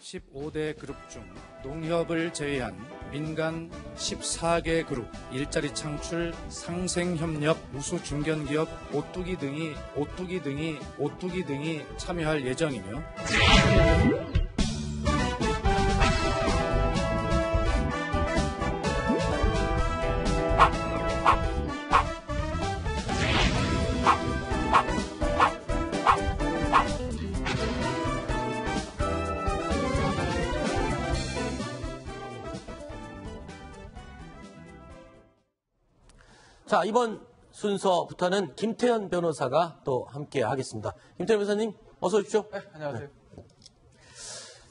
15대 그룹 중 농협을 제외한 민간 14개 그룹, 일자리 창출, 상생협력, 우수중견기업, 오뚜기 등이 참여할 예정이며 자, 이번 순서부터는 김태현 변호사가 또 함께 하겠습니다. 김태현 변호사님, 어서 오십시오. 네, 안녕하세요.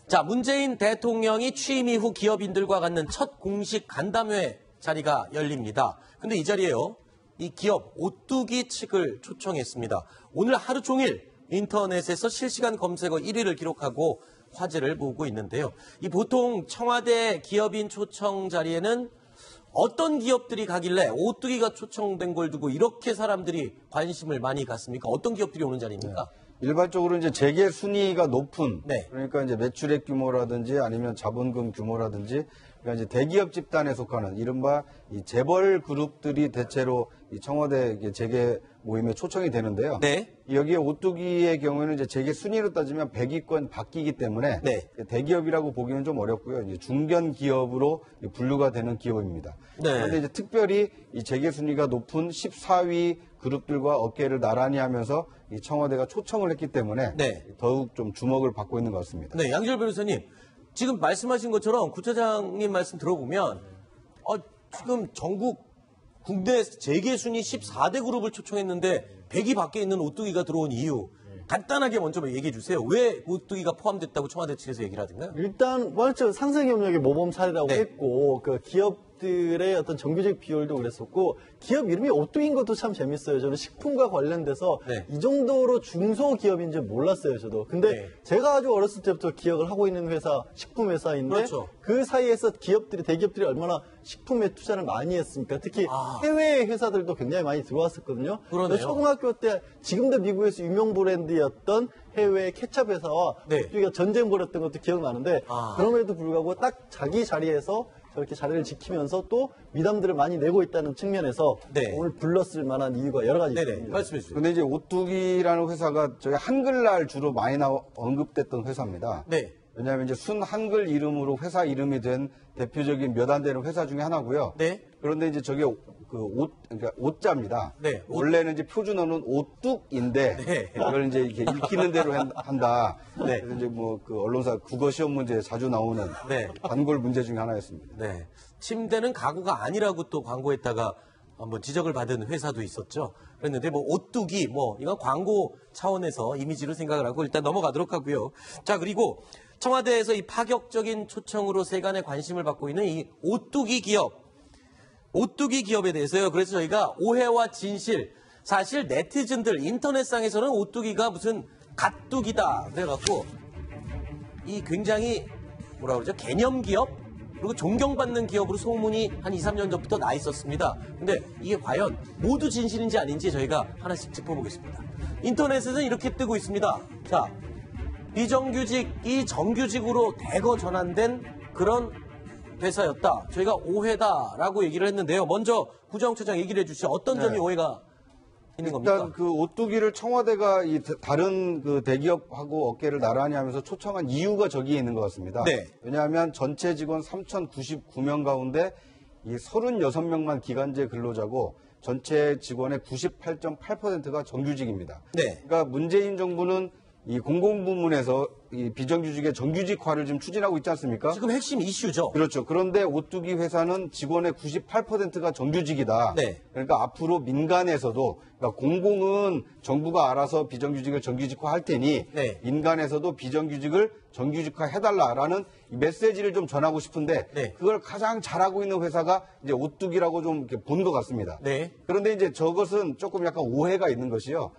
자, 문재인 대통령이 취임 이후 기업인들과 갖는 첫 공식 간담회 자리가 열립니다. 근데 이 자리에요, 이 기업 오뚜기 측을 초청했습니다. 오늘 하루 종일 인터넷에서 실시간 검색어 1위를 기록하고 화제를 모으고 있는데요. 이 보통 청와대 기업인 초청 자리에는 어떤 기업들이 가길래 오뚜기가 초청된 걸 두고 이렇게 사람들이 관심을 많이 갖습니까? 어떤 기업들이 오는 자리입니까? 네. 일반적으로 이제 재계 순위가 높은, 네. 그러니까 이제 매출액 규모라든지 아니면 자본금 규모라든지, 그러니까 이제 대기업 집단에 속하는 이른바 이 재벌 그룹들이 대체로 이 청와대 재계 모임에 초청이 되는데요. 네. 여기에 오뚜기의 경우에는 이제 재계 순위로 따지면 100위권 바뀌기 때문에 네. 대기업이라고 보기는 좀 어렵고요. 이제 중견 기업으로 분류가 되는 기업입니다. 네. 그런데 이제 특별히 이 재계 순위가 높은 14위 그룹들과 어깨를 나란히 하면서 이 청와대가 초청을 했기 때문에 네. 더욱 좀 주목을 받고 있는 것 같습니다. 네, 양지열 변호사님, 지금 말씀하신 것처럼 구차장님 말씀 들어보면 지금 전국 국내 재계 순위 14대 그룹을 초청했는데 100위 밖에 있는 오뚜기가 들어온 이유 간단하게 먼저 얘기해 주세요. 왜 오뚜기가 포함됐다고 청와대 측에서 얘기를 하던가요? 일단 먼저 상생협력의 모범 사례라고 네. 했고 그 기업들의 어떤 정규직 비율도 그랬었고 기업 이름이 오뚜기인 것도 참 재밌어요. 저는 식품과 관련돼서 네. 이 정도로 중소기업인지 몰랐어요. 저도. 근데 네. 제가 아주 어렸을 때부터 기억을 하고 있는 회사 식품 회사인데 그렇죠. 그 사이에서 대기업들이 얼마나 식품에 투자를 많이 했습니까? 특히 해외 회사들도 굉장히 많이 들어왔었거든요. 그러네요. 초등학교 때 지금도 미국에서 유명 브랜드였던 해외 케첩 회사와 네. 오뚜기가 전쟁 벌였던 것도 기억나는데 그럼에도 불구하고 딱 자기 자리에서 저렇게 자리를 지키면서 또 미담들을 많이 내고 있다는 측면에서 네. 오늘 불렀을 만한 이유가 여러 가지 네네, 있습니다. 말씀해 주세요. 근데 이제 오뚜기라는 회사가 저희 한글날 주로 많이 언급됐던 회사입니다. 네. 왜냐하면 이제 순 한글 이름으로 회사 이름이 된 대표적인 몇 안 되는 회사 중에 하나고요. 네. 그런데 이제 저게 그러니까 옷자입니다. 네. 원래는 이제 표준어는 오뚝인데 네. 이걸 이제 이렇게 읽히는 대로 한다. 네. 그래서 이제 뭐 그 언론사 국어 시험 문제에 자주 나오는 네. 단골 문제 중에 하나였습니다. 네. 침대는 가구가 아니라고 또 광고했다가 한번 지적을 받은 회사도 있었죠. 그랬는데 뭐 오뚜기 이건 광고 차원에서 이미지로 생각을 하고 일단 넘어가도록 하고요. 자, 그리고 청와대에서 이 파격적인 초청으로 세간의 관심을 받고 있는 이 오뚜기 기업에 대해서요. 그래서 저희가 오해와 진실, 사실 네티즌들 인터넷상에서는 오뚜기가 무슨 갓뚜기다 그래갖고 이 굉장히 뭐라 그러죠? 개념 기업? 그리고 존경받는 기업으로 소문이 한 2, 3년 전부터 나 있었습니다. 근데 이게 과연 모두 진실인지 아닌지 저희가 하나씩 짚어보겠습니다. 인터넷에서는 이렇게 뜨고 있습니다. 자, 비정규직이 정규직으로 대거 전환된 그런 회사였다. 저희가 오해다라고 얘기를 했는데요. 먼저 구정처장 얘기를 해주시죠. 어떤 점이 오해가 있는 겁니까? 일단 그 오뚜기를 청와대가 이 다른 그 대기업하고 어깨를 나란히 하면서 초청한 이유가 저기에 있는 것 같습니다. 네. 왜냐하면 전체 직원 3,099명 가운데 이 36명만 기간제 근로자고 전체 직원의 98.8%가 정규직입니다. 네. 그러니까 문재인 정부는 이 공공부문에서 이 비정규직의 정규직화를 지금 추진하고 있지 않습니까? 지금 핵심 이슈죠. 그렇죠. 그런데 오뚜기 회사는 직원의 98%가 정규직이다. 네. 그러니까 앞으로 민간에서도, 그러니까 공공은 정부가 알아서 비정규직을 정규직화 할 테니 네. 민간에서도 비정규직을 정규직화 해달라라는 이 메시지를 좀 전하고 싶은데 네. 그걸 가장 잘하고 있는 회사가 이제 오뚜기라고 좀 본 것 같습니다. 네. 그런데 이제 저것은 조금 약간 오해가 있는 것이요.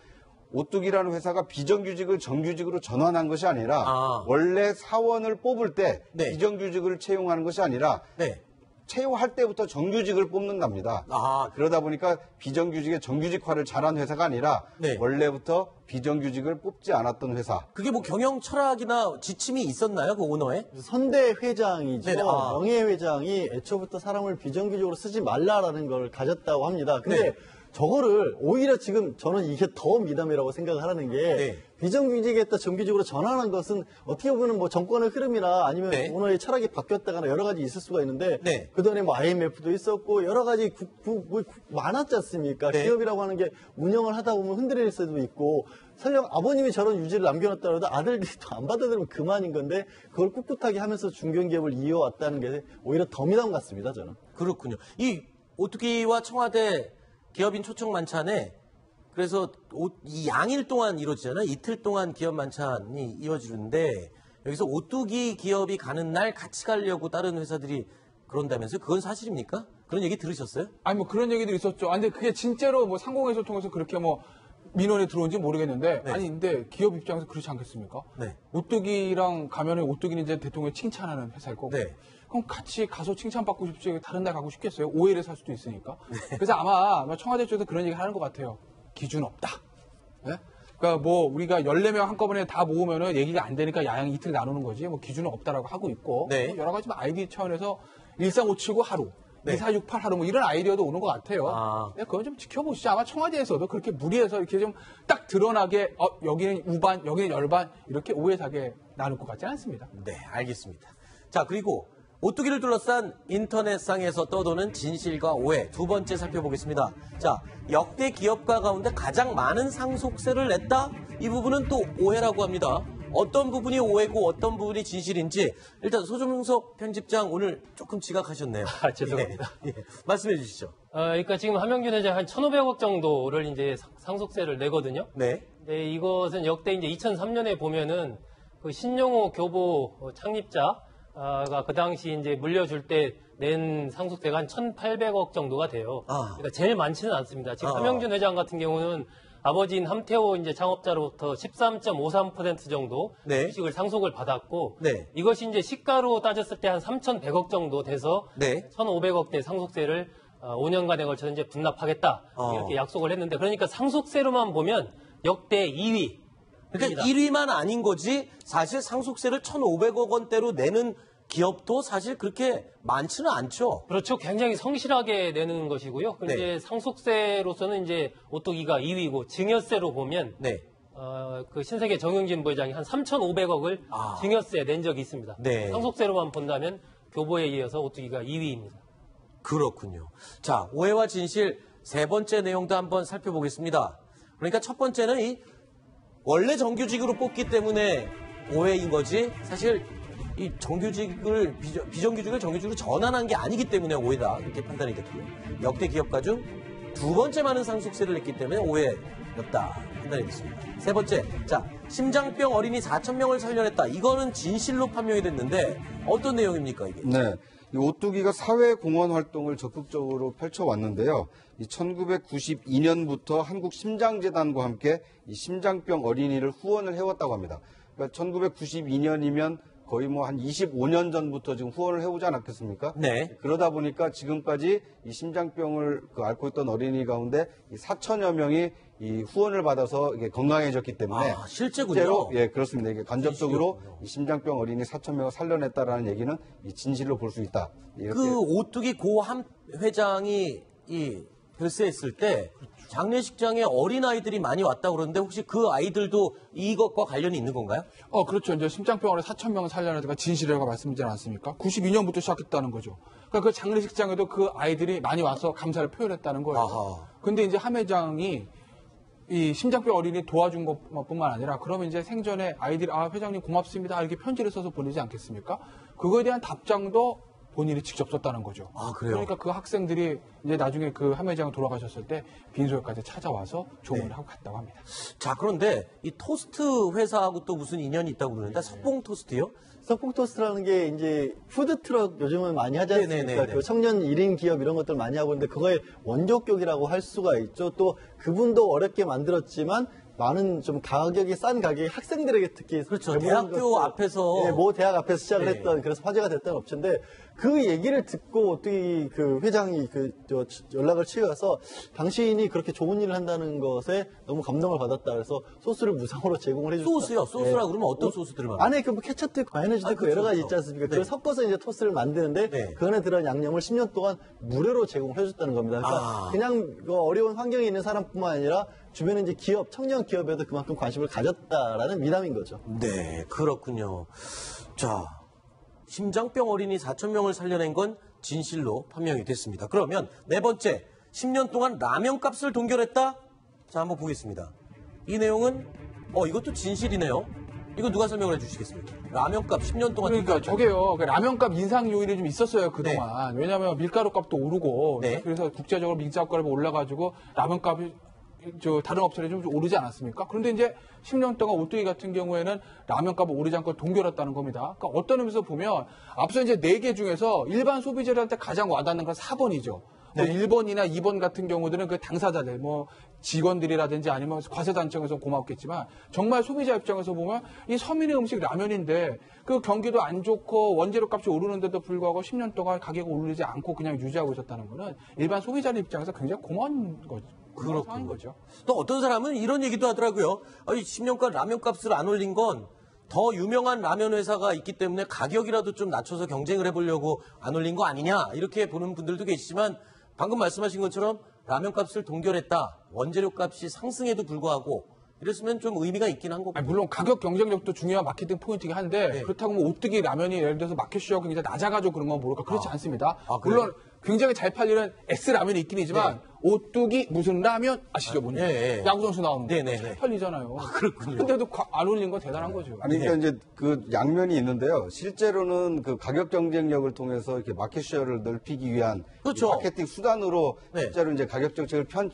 오뚜기라는 회사가 비정규직을 정규직으로 전환한 것이 아니라 원래 사원을 뽑을 때 네. 비정규직을 채용하는 것이 아니라 네. 채용할 때부터 정규직을 뽑는답니다. 아. 그러다 보니까 비정규직의 정규직화를 잘한 회사가 아니라 네. 원래부터 비정규직을 뽑지 않았던 회사. 그게 뭐 경영 철학이나 지침이 있었나요? 그 오너에? 선대 회장이죠. 네네. 아. 명예 회장이 애초부터 사람을 비정규직으로 쓰지 말라라는 걸 가졌다고 합니다. 근데 네. 저거를 오히려 지금 저는 이게 더 미담이라고 생각을 하는 게 네. 비정규직에다 정규직으로 전환한 것은 어떻게 보면 뭐 정권의 흐름이나 아니면 네. 오너의 철학이 바뀌었다거나 여러 가지 있을 수가 있는데 네. 그동안에 뭐 IMF도 있었고 여러 가지 많았지 않습니까? 네. 기업이라고 하는 게 운영을 하다 보면 흔들릴 수도 있고 설령 아버님이 저런 유지를 남겨놨다 해도 아들들이 또 안 받아들이면 그만인 건데 그걸 꿋꿋하게 하면서 중견기업을 이어왔다는 게 오히려 더 미담 같습니다, 저는. 그렇군요. 이 오뚜기와 청와대 기업인 초청 만찬에 그래서 이 양일 동안 이루어지잖아요. 이틀 동안 기업 만찬이 이루어지는데 여기서 오뚜기 기업이 가는 날 같이 가려고 다른 회사들이 그런다면서요? 그건 사실입니까? 그런 얘기 들으셨어요? 아니 뭐 그런 얘기도 있었죠. 근데 그게 진짜로 뭐 상공회의소 통해서 그렇게 뭐 민원이 들어온지 모르겠는데 네. 아니 근데 기업 입장에서 그렇지 않겠습니까? 네. 오뚜기랑 가면은 오뚜기는 이제 대통령 칭찬하는 회사일 거고 네. 그럼 같이 가서 칭찬받고 싶지 다른 데 가고 싶겠어요? 오해를 살 수도 있으니까. 네. 그래서 아마 청와대 쪽에서 그런 얘기를 하는 것 같아요. 기준 없다. 네? 그러니까 뭐 우리가 14명 한꺼번에 다 모으면은 얘기가 안 되니까 야양 이틀 나누는 거지 뭐 기준은 없다라고 하고 있고 네. 뭐 여러 가지 뭐 아이디 차원에서 13579 하루 네. 2468 하루 뭐 이런 아이디어도 오는 것 같아요. 아. 네, 그건 좀 지켜보시죠. 아마 청와대에서도 그렇게 무리해서 이렇게 좀 딱 드러나게 여기는 우반, 여기는 열반 이렇게 오해 사게 나눌 것 같지는 않습니다. 네, 알겠습니다. 자, 그리고 오뚜기를 둘러싼 인터넷상에서 떠도는 진실과 오해 두 번째 살펴보겠습니다. 자, 역대 기업가 가운데 가장 많은 상속세를 냈다? 이 부분은 또 오해라고 합니다. 어떤 부분이 오해고 어떤 부분이 진실인지 일단 소정석 편집장 오늘 조금 지각하셨네요. 죄송합니다. 예, 말씀해 주시죠. 그러니까 지금 한명준 회장 한 1,500억 정도를 이제 상속세를 내거든요. 네. 네, 이것은 역대 이제 2003년에 보면은 그 신용호 교보 창립자가 그 당시 이제 물려줄 때 낸 상속세가 한 1,800억 정도가 돼요. 아. 그러니까 제일 많지는 않습니다. 지금 아. 한명준 회장 같은 경우는 아버지인 함태호 이제 창업자로부터 13.53% 정도 네. 주식을 상속을 받았고 네. 이것이 이제 시가로 따졌을 때 한 3,100억 정도 돼서 네. 1,500억대 상속세를 5년간에 걸쳐서 이제 분납하겠다 이렇게 약속을 했는데 그러니까 상속세로만 보면 역대 2위. 그러니까 1위만 아닌 거지 사실 상속세를 1,500억 원대로 내는 기업도 사실 그렇게 많지는 않죠. 그렇죠. 굉장히 성실하게 내는 것이고요. 네. 이제 상속세로서는 이제 오뚜기가 2위고 증여세로 보면 네. 그 신세계 정용진 부회장이 한 3,500억을 아. 증여세 낸 적이 있습니다. 네. 상속세로만 본다면 교보에 이어서 오뚜기가 2위입니다. 그렇군요. 자, 오해와 진실 세 번째 내용도 한번 살펴보겠습니다. 그러니까 첫 번째는 이 원래 정규직으로 뽑기 때문에 오해인 거지 사실 이 정규직을 비정규직을 정규직으로 전환한 게 아니기 때문에 오해다 이렇게 판단이 됐고요. 역대 기업가 중 두 번째 많은 상속세를 냈기 때문에 오해였다 판단이 됐습니다. 세 번째, 자 심장병 어린이 4,000명을 살려냈다. 이거는 진실로 판명이 됐는데 어떤 내용입니까 이게? 네. 이 오뚜기가 사회공헌 활동을 적극적으로 펼쳐왔는데요. 이 1992년부터 한국심장재단과 함께 이 심장병 어린이를 후원을 해왔다고 합니다. 그러니까 1992년이면 거의 뭐 한 25년 전부터 지금 후원을 해오지 않았겠습니까? 네. 그러다 보니까 지금까지 이 심장병을 앓고 있던 어린이 가운데 이 4천여 명이 이 후원을 받아서 이게 건강해졌기 때문에 아, 실제군요. 실제로 예 그렇습니다. 이게 간접적으로 진실이었군요. 이 심장병 어린이 4천 명을 살려냈다라는 얘기는 이 진실로 볼 수 있다. 이렇게 그 오뚜기 고함 회장이 이 별세했을 때 장례식장에 어린아이들이 많이 왔다고 그러는데 혹시 그 아이들도 이것과 관련이 있는 건가요? 그렇죠. 이제 심장병원에 4,000명을 살려내다가 진실이라고 말씀드리지 않았습니까? 92년부터 시작했다는 거죠. 그러니까 그 장례식장에도 그 아이들이 많이 와서 감사를 표현했다는 거예요. 아하. 근데 이제 함 회장이 이 심장병 어린이 도와준 것뿐만 아니라 그러면 이제 생전에 아이들이 회장님 고맙습니다 이렇게 편지를 써서 보내지 않겠습니까? 그거에 대한 답장도 본인이 직접 썼다는 거죠. 아, 그래요? 그러니까 그 학생들이 이제 나중에 그 함 회장이 돌아가셨을 때 빈소에까지 찾아와서 조문을 하고 갔다고 합니다. 자, 그런데 이 토스트 회사하고 또 무슨 인연이 있다고 그러는데 석봉 토스트요? 석봉토스트라는 게 이제 푸드트럭 요즘은 많이 하지 않습니까? 네네네네. 그 청년 1인 기업 이런 것들 많이 하고 있는데 그거의 원조격이라고 할 수가 있죠. 또 그분도 어렵게 만들었지만 많은 좀 가격이 싼 가격이 학생들에게 특히 그렇죠. 대부분 대학교 앞에서. 네, 모 대학 앞에서 시작을 네. 했던 그래서 화제가 됐던 업체인데 그 얘기를 듣고 어떻게 그 회장이 연락을 취해서 당신이 그렇게 좋은 일을 한다는 것에 너무 감동을 받았다. 그래서 소스를 무상으로 제공을 해줬다. 소스요? 소스라 그러면 어떤 소스들을 말해요? 안에 그 케첩도 마요네즈도 있고 그렇죠, 여러 가지 그렇죠. 있지 않습니까? 네. 그걸 섞어서 이제 토스를 만드는데 네. 그 안에 들어간 양념을 10년 동안 무료로 제공을 해줬다는 겁니다. 그러니까 그냥 그 어려운 환경에 있는 사람뿐만 아니라 주변에 이제 기업, 청년 기업에도 그만큼 관심을 가졌다라는 미담인 거죠. 네, 그렇군요. 자, 심장병 어린이 4,000명을 살려낸 건 진실로 판명이 됐습니다. 그러면 네 번째, 10년 동안 라면 값을 동결했다? 자, 한번 보겠습니다. 이 내용은, 이것도 진실이네요. 이거 누가 설명을 해주시겠습니까? 라면 값 10년 동안. 그러니까 저게요. 그 라면값 인상 요인이 좀 있었어요 그동안. 왜냐하면 밀가루 값도 오르고 네. 그래서 국제적으로 밀가루값이 올라가지고 라면값이 다른 업체들이 좀 오르지 않았습니까? 그런데 이제 10년 동안 오뚜기 같은 경우에는 라면값이 오르지 않고 동결했다는 겁니다. 그러니까 어떤 의미에서 보면 앞서 이제 4개 중에서 일반 소비자들한테 가장 와닿는 건 4번이죠. 뭐 1번이나 2번 같은 경우들은 그 당사자들, 뭐 직원들이라든지 아니면 과세단청에서 고맙겠지만 정말 소비자 입장에서 보면 이 서민의 음식 라면인데 그 경기도 안 좋고 원재료 값이 오르는데도 불구하고 10년 동안 가격이 오르지 않고 그냥 유지하고 있었다는 거는 일반 소비자의 입장에서 굉장히 고마운 거죠. 그런 거죠. 또 어떤 사람은 이런 얘기도 하더라고요. 10년간 라면 값을 안 올린 건 더 유명한 라면 회사가 있기 때문에 가격이라도 좀 낮춰서 경쟁을 해보려고 안 올린 거 아니냐 이렇게 보는 분들도 계시지만 방금 말씀하신 것처럼 라면 값을 동결했다. 원재료 값이 상승에도 불구하고 이랬으면 좀 의미가 있긴 한 거고. 물론 가격 경쟁력도 중요한 마케팅 포인트이긴 한데 네. 그렇다고 뭐 오뚜기 라면이 예를 들어서 마켓슈어가 굉장히 낮아가지고 그런 건 모를까 그렇지 않습니다. 그래요? 물론 굉장히 잘 팔리는 X라면이 있긴 하지만 오뚜기 무슨 라면 아시죠? 뭔지 야구 선수 나오는 거 네. 잘 팔리잖아요. 그렇군요. 근데도 안 올린 건 대단한 거죠. 아니, 그러니까 이제 그 양면이 있는데요. 실제로는 그 가격 경쟁력을 통해서 이렇게 마켓쉐어를 넓히기 위한 그렇죠. 이 마케팅 수단으로 네. 실제로 이제 가격 정책을 편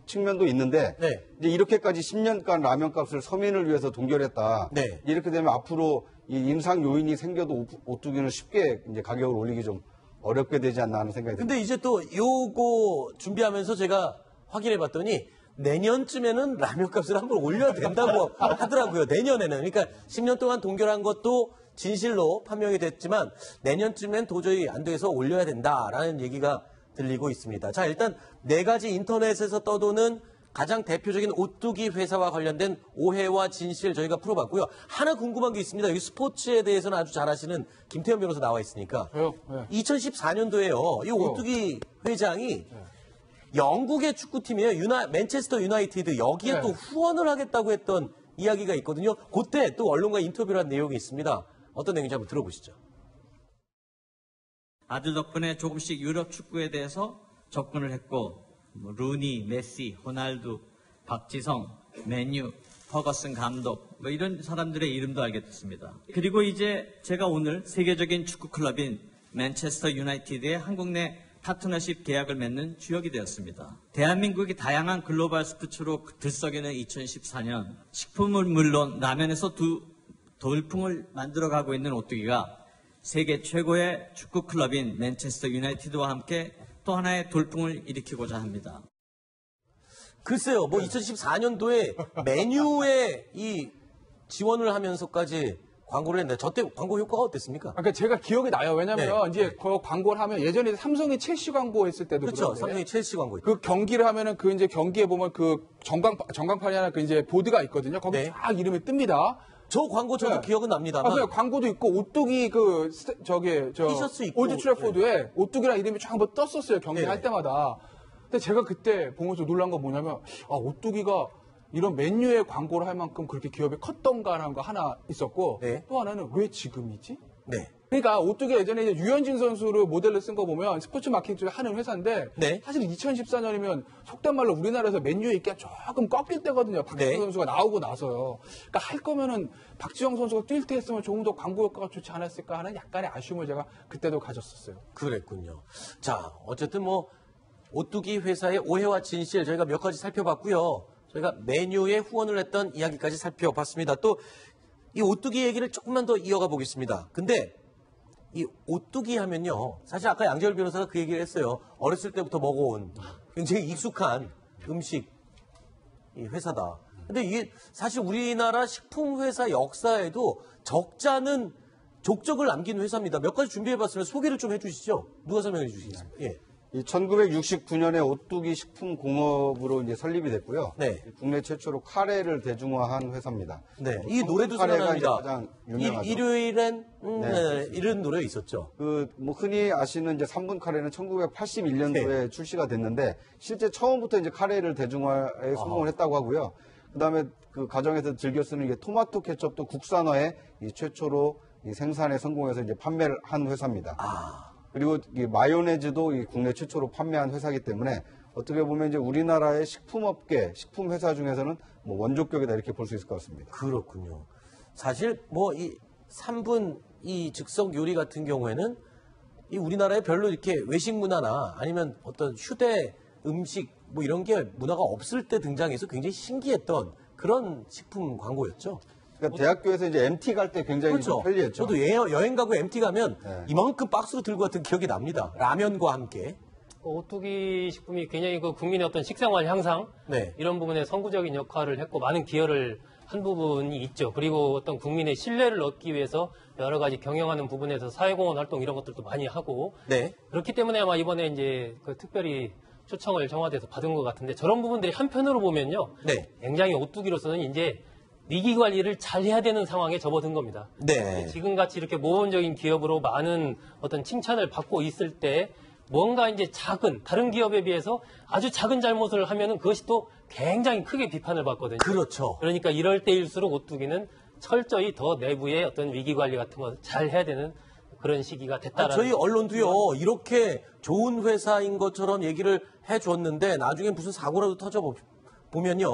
측면도 있는데 네. 이제 이렇게까지 10년간 라면 값을 서민을 위해서 동결했다. 네. 이렇게 되면 앞으로 이 인상 요인이 생겨도 오뚜기는 쉽게 이제 가격을 올리기 좀 어렵게 되지 않나 하는 생각이 듭니다. 근데 이제 또 요거 준비하면서 제가 확인해 봤더니 내년쯤에는 라면 값을 한번 올려야 된다고 하더라고요. 내년에는. 그러니까 10년 동안 동결한 것도 진실로 판명이 됐지만 내년쯤엔 도저히 안 돼서 올려야 된다라는 얘기가 들리고 있습니다. 자, 일단 4가지 인터넷에서 떠도는 가장 대표적인 오뚜기 회사와 관련된 오해와 진실 저희가 풀어봤고요. 하나 궁금한 게 있습니다. 여기 스포츠에 대해서는 아주 잘 아시는 김태현 변호사 나와 있으니까. 왜요? 네. 2014년도에요. 이 오뚜기 회장이 영국의 축구팀이에요. 맨체스터 유나이티드. 여기에 네. 또 후원을 하겠다고 했던 이야기가 있거든요. 그때 또 언론과 인터뷰를 한 내용이 있습니다. 어떤 내용인지 한번 들어보시죠. 아들 덕분에 조금씩 유럽 축구에 대해서 접근을 했고 루니, 메시, 호날두, 박지성, 맨유, 퍼거슨 감독 이런 사람들의 이름도 알게 됐습니다. 그리고 이제 제가 오늘 세계적인 축구 클럽인 맨체스터 유나이티드의 한국 내 파트너십 계약을 맺는 주역이 되었습니다. 대한민국이 다양한 글로벌 스포츠로 들썩이는 2014년 식품은 물론 라면에서 돌풍을 만들어가고 있는 오뚜기가 세계 최고의 축구 클럽인 맨체스터 유나이티드와 함께 또 하나의 돌풍을 일으키고자 합니다. 글쎄요, 뭐 2014년도에 메뉴에 이 지원을 하면서까지 광고를 했는데 저때 광고 효과가 어땠습니까? 그러니까 제가 기억이 나요. 왜냐면 이제 그 광고를 하면 예전에 삼성이 첼시 광고 했을 때도 그렇죠. 그런데 삼성이 첼시 광고. 그 경기를 하면은 그 이제 경기에 보면 그 전광판이 하나 그 이제 보드가 있거든요. 거기 네. 쫙 이름이 뜹니다. 저 광고 저도 네. 기억은 납니다만. 맞아요. 광고도 있고 오뚜기 티셔츠 있고. 올드트래포드에 오뚜기랑 이름이 쫙 한번 떴었어요. 경기할 네. 때마다. 근데 제가 그때 보면서 놀란 건 뭐냐면 오뚜기가 이런 메뉴의 광고를 할 만큼 그렇게 기업이 컸던가라는 거 하나 있었고 네. 또 하나는 왜 지금이지? 네. 그러니까 오뚜기 예전에 이제 유현진 선수를 모델로 쓴 거 보면 스포츠 마케팅 쪽에 하는 회사인데 네. 사실 2014년이면 속된 말로 우리나라에서 맨유의 인기가 조금 꺾일 때거든요. 박지성 네. 선수가 나오고 나서요. 그러니까 할 거면은 박지성 선수가 뛸 때 했으면 조금 더 광고 효과가 좋지 않았을까 하는 약간의 아쉬움을 제가 그때도 가졌었어요. 그랬군요. 자, 어쨌든 뭐 오뚜기 회사의 오해와 진실 저희가 몇 가지 살펴봤고요. 저희가 메뉴에 후원을 했던 이야기까지 살펴봤습니다. 또 이 오뚜기 얘기를 조금만 더 이어가 보겠습니다. 근데 이 오뚜기 하면요. 사실 아까 양재열 변호사가 그 얘기를 했어요. 어렸을 때부터 먹어온 굉장히 익숙한 음식 이 회사다. 근데 이게 사실 우리나라 식품회사 역사에도 적잖은 족적을 남긴 회사입니다. 몇 가지 준비해봤으면 소개를 좀 해주시죠. 누가 설명해 주시겠습니까? 예. 이 1969년에 오뚜기 식품공업으로 이제 설립이 됐고요. 네. 국내 최초로 카레를 대중화한 회사입니다. 네. 이 노래도 카레가 이제 생각납니다. 가장 유명하죠. 일요일엔 네. 이런 노래 있었죠. 뭐 흔히 아시는 이제 3분 카레는 1981년도에 네. 출시가 됐는데 실제 처음부터 이제 카레를 대중화에 성공을 했다고 하고요. 그다음에 그 과정에서 즐겨 쓰는 게 토마토 케첩도 국산화에 이 최초로 이 생산에 성공해서 이제 판매를 한 회사입니다. 그리고 이 마요네즈도 이 국내 최초로 판매한 회사이기 때문에 어떻게 보면 이제 우리나라의 식품업계, 식품회사 중에서는 뭐 원조격이다 이렇게 볼 수 있을 것 같습니다. 그렇군요. 사실 뭐 이 3분 이 즉석 요리 같은 경우에는 이 우리나라에 별로 이렇게 외식 문화나 아니면 어떤 휴대 음식 뭐 이런 게 문화가 없을 때 등장해서 굉장히 신기했던 그런 식품 광고였죠. 그러니까 대학교에서 이제 MT 갈 때 굉장히 그렇죠. 좀 편리했죠. 저도 여행 가고 MT 가면 네. 이만큼 박스로 들고 갔던 기억이 납니다. 라면과 함께. 오뚜기 식품이 굉장히 그 국민의 어떤 식생활 향상 네. 이런 부분에 선구적인 역할을 했고 많은 기여를 한 부분이 있죠. 그리고 어떤 국민의 신뢰를 얻기 위해서 여러 가지 경영하는 부분에서 사회공헌 활동 이런 것들도 많이 하고 네. 그렇기 때문에 아마 이번에 이제 그 특별히 초청을 청와대에서 받은 것 같은데 저런 부분들이 한편으로 보면요. 네. 굉장히 오뚜기로서는 이제 위기 관리를 잘 해야 되는 상황에 접어든 겁니다. 네. 지금같이 이렇게 모범적인 기업으로 많은 어떤 칭찬을 받고 있을 때 뭔가 이제 다른 기업에 비해서 아주 작은 잘못을 하면은 그것이 또 굉장히 크게 비판을 받거든요. 그렇죠. 그러니까 이럴 때일수록 오뚜기는 철저히 더 내부의 어떤 위기 관리 같은 거 잘 해야 되는 그런 시기가 됐다라는 저희 언론도요, 이렇게 좋은 회사인 것처럼 얘기를 해줬는데 나중에 무슨 사고라도 터져보면요,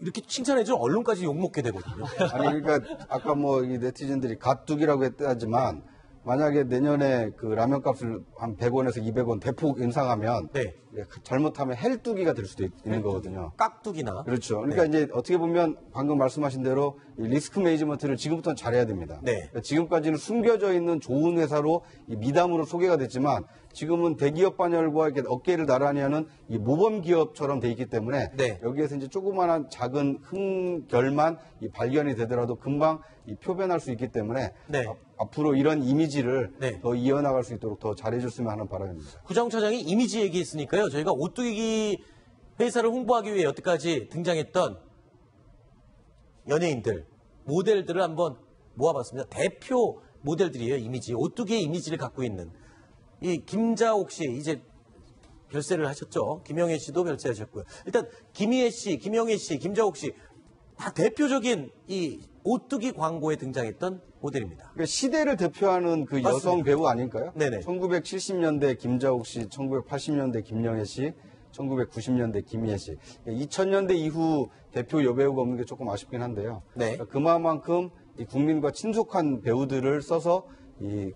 이렇게 칭찬해주면 언론까지 욕먹게 되거든요. 아니 그러니까 아까 뭐 이 네티즌들이 갓둑이라고 했다지만 만약에 내년에 그 라면 값을 한 100원에서 200원 대폭 인상하면 네. 잘못하면 헬뚜기가 될 수도 있는 거거든요. 깍두기나. 그렇죠. 그러니까 이제 어떻게 보면 방금 말씀하신 대로 이 리스크 매니지먼트를 지금부터는 잘해야 됩니다. 네. 그러니까 지금까지는 숨겨져 있는 좋은 회사로 이 미담으로 소개가 됐지만 지금은 대기업 반열과 이렇게 어깨를 나란히 하는 이 모범 기업처럼 돼 있기 때문에 네. 여기에서 이제 조그마한 작은 흠결만 이 발견이 되더라도 금방 이 표변할 수 있기 때문에 네. 앞으로 이런 이미지를 네. 더 이어나갈 수 있도록 더 잘해줬으면 하는 바람입니다. 구장 차장이 이미지 얘기했으니까요. 저희가 오뚜기 회사를 홍보하기 위해 여태까지 등장했던 연예인들, 모델들을 한번 모아봤습니다. 대표 모델들이에요. 이미지. 오뚜기의 이미지를 갖고 있는. 이 김자옥 씨 이제 별세를 하셨죠. 김영애 씨도 별세하셨고요. 일단 김희애 씨, 김영애 씨, 김자옥 씨 다 대표적인 이 오뚜기 광고에 등장했던 모델입니다. 그러니까 시대를 대표하는 그 맞습니다. 여성 배우 아닐까요? 네네. 1970년대 김자옥 씨, 1980년대 김영애 씨, 1990년대 김희애 씨. 2000년대 이후 대표 여배우가 없는 게 조금 아쉽긴 한데요. 네. 그러니까 그만큼 이 국민과 친숙한 배우들을 써서 이게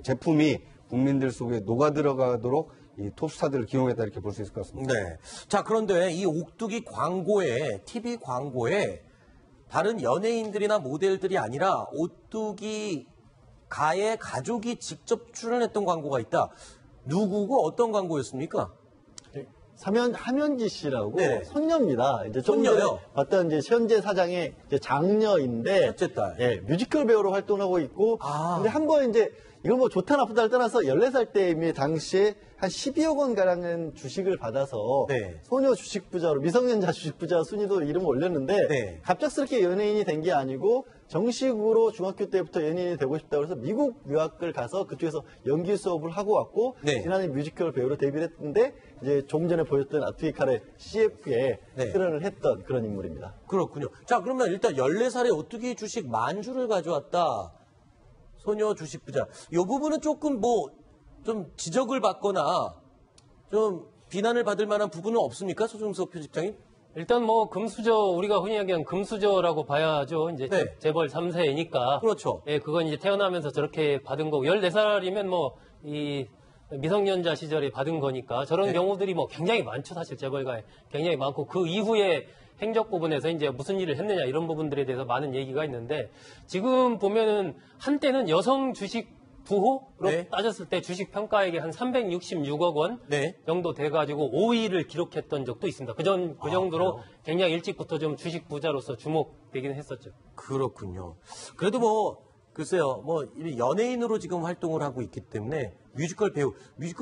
제품이 국민들 속에 녹아 들어가도록 이 톱스타들을 기용했다 이렇게 볼 수 있을 것 같습니다. 네. 자, 그런데 이 오뚜기 광고에, TV 광고에 다른 연예인들이나 모델들이 아니라 오뚜기 가의 가족이 직접 출연했던 광고가 있다. 누구고 어떤 광고였습니까? 함현지 씨라고 네. 손녀입니다. 이제 좀 손녀요? 전에 봤던 이제 현재 사장의 이제 장녀인데, 첫째 딸. 예, 뮤지컬 배우로 활동하고 있고, 아. 근데 한 번 이제 이걸 뭐 좋다 나쁘다를 떠나서 14살 때 이미 당시에 한 12억 원 가량은 주식을 받아서 네. 소녀 주식 부자로 미성년자 주식 부자 순위도 이름을 올렸는데 네. 갑작스럽게 연예인이 된 게 아니고 정식으로 중학교 때부터 연예인이 되고 싶다고 해서 미국 유학을 가서 그쪽에서 연기 수업을 하고 왔고 네. 지난해 뮤지컬 배우로 데뷔를 했는데 이제 조금 전에 보였던 아투이 카레 CF에 네. 출연을 했던 그런 인물입니다. 그렇군요. 자, 그러면 일단 14살에 오뚜기 주식 만주를 가져왔다. 소녀 주식 부자. 이 부분은 조금 좀 지적을 받거나 좀 비난을 받을 만한 부분은 없습니까? 소중석 편집장님? 일단 뭐 금수저 우리가 흔히 얘기하는 금수저라고 봐야죠. 이제 네. 재벌 3세니까. 그렇죠. 예, 그건 이제 태어나면서 저렇게 받은 거고 14살이면 뭐 이 미성년자 시절에 받은 거니까 저런 네. 경우들이 뭐 굉장히 많죠. 사실 재벌가에 굉장히 많고 그 이후에 행적 부분에서 이제 무슨 일을 했느냐 이런 부분들에 대해서 많은 얘기가 있는데 지금 보면은 한때는 여성 주식 부호로 네. 따졌을 때 주식 평가액이 한 366억 원 네. 정도 돼가지고 5위를 기록했던 적도 있습니다. 그 정도로 그래요? 굉장히 일찍부터 좀 주식 부자로서 주목되기는 했었죠. 그렇군요. 그래도 뭐 글쎄요, 뭐 연예인으로 지금 활동을 하고 있기 때문에 뮤지컬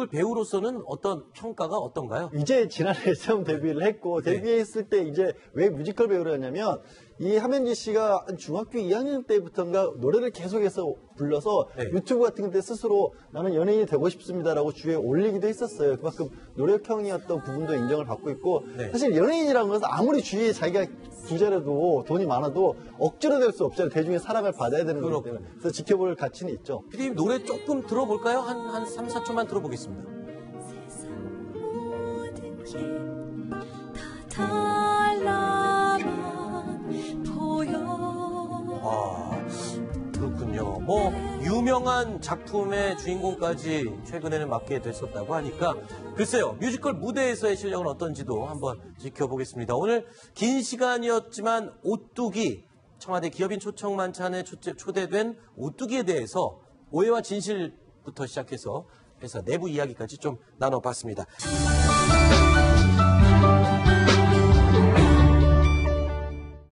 배우로서는 어떤 평가가 어떤가요? 이제 지난해 처음 데뷔를 했고 데뷔했을 때 이제 왜 뮤지컬 배우를 했냐면 이 함현지 씨가 한 중학교 2학년 때부터인가 노래를 계속해서 불러서 네. 유튜브 같은 데 스스로 나는 연예인이 되고 싶습니다라고 주위에 올리기도 했었어요. 그만큼 노력형이었던 부분도 인정을 받고 있고 네. 사실 연예인이라는 것은 아무리 주위에 자기가 부자라도 돈이 많아도 억지로 될 수 없잖아요. 대중의 사랑을 받아야 되는 거기 때문에. 그래서 지켜볼 가치는 있죠. 피디님 노래 조금 들어볼까요? 한 3, 4초만 들어보겠습니다. 모든 게다 달라만 보여. 아, 그렇군요. 뭐 유명한 작품의 주인공까지 최근에는 맡게 됐었다고 하니까 글쎄요. 뮤지컬 무대에서의 실력은 어떤지도 한번 지켜보겠습니다. 오늘 긴 시간이었지만 오뚜기 청와대 기업인 초청 만찬에 초대된 오뚜기에 대해서 오해와 진실부터 시작해서 회사 내부 이야기까지 좀 나눠봤습니다.